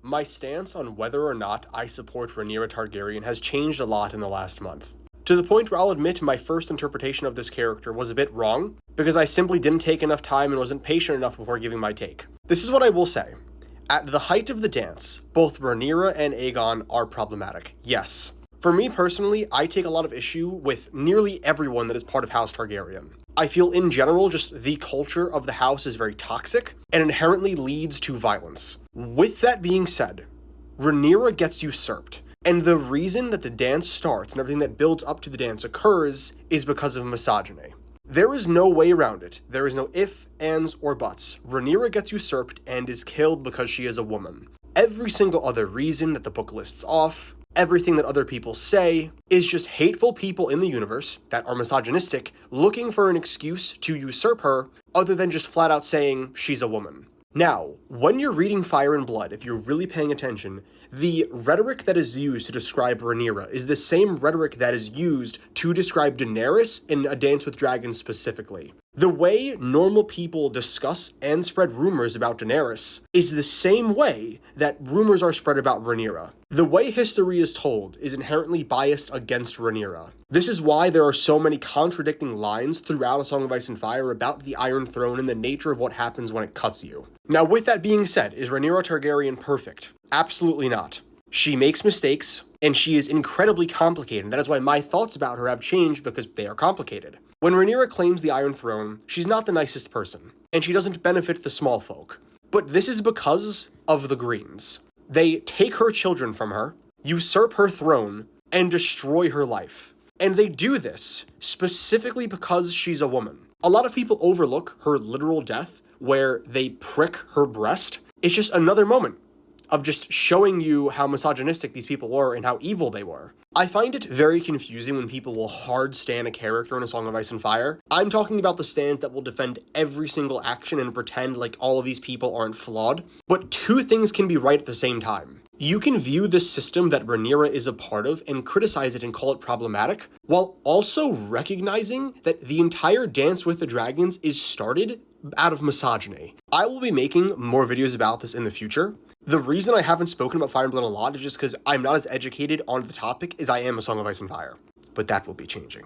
my stance on whether or not I support Rhaenyra Targaryen has changed a lot in the last month. To the point where I'll admit my first interpretation of this character was a bit wrong, because I simply didn't take enough time and wasn't patient enough before giving my take. This is what I will say. At the height of the dance, both Rhaenyra and Aegon are problematic, yes. For me personally, I take a lot of issue with nearly everyone that is part of House Targaryen. I feel in general just the culture of the house is very toxic and inherently leads to violence. With that being said, Rhaenyra gets usurped. And the reason that the dance starts and everything that builds up to the dance occurs is because of misogyny. There is no way around it. There is no ifs, ands, or buts. Rhaenyra gets usurped and is killed because she is a woman. Every single other reason that the book lists off, everything that other people say, is just hateful people in the universe that are misogynistic looking for an excuse to usurp her other than just flat out saying she's a woman. Now, when you're reading Fire and Blood, if you're really paying attention, the rhetoric that is used to describe Rhaenyra is the same rhetoric that is used to describe Daenerys in A Dance with Dragons specifically. The way normal people discuss and spread rumors about Daenerys is the same way that rumors are spread about Rhaenyra. The way history is told is inherently biased against Rhaenyra. This is why there are so many contradicting lines throughout A Song of Ice and Fire about the Iron Throne and the nature of what happens when it cuts you. Now, with that being said, is Rhaenyra Targaryen perfect? Absolutely not. She makes mistakes, and she is incredibly complicated, and that is why my thoughts about her have changed because they are complicated. When Rhaenyra claims the Iron Throne, she's not the nicest person, and she doesn't benefit the small folk. But this is because of the Greens. They take her children from her, usurp her throne, and destroy her life. And they do this specifically because she's a woman. A lot of people overlook her literal death, where they prick her breast. It's just another moment of just showing you how misogynistic these people were and how evil they were. I find it very confusing when people will hard stan a character in A Song of Ice and Fire. I'm talking about the stans that will defend every single action and pretend like all of these people aren't flawed. But two things can be right at the same time. You can view this system that Rhaenyra is a part of and criticize it and call it problematic, while also recognizing that the entire Dance with the Dragons is started out of misogyny. I will be making more videos about this in the future. The reason I haven't spoken about Fire and Blood a lot is just because I'm not as educated on the topic as I am A Song of Ice and Fire. But that will be changing.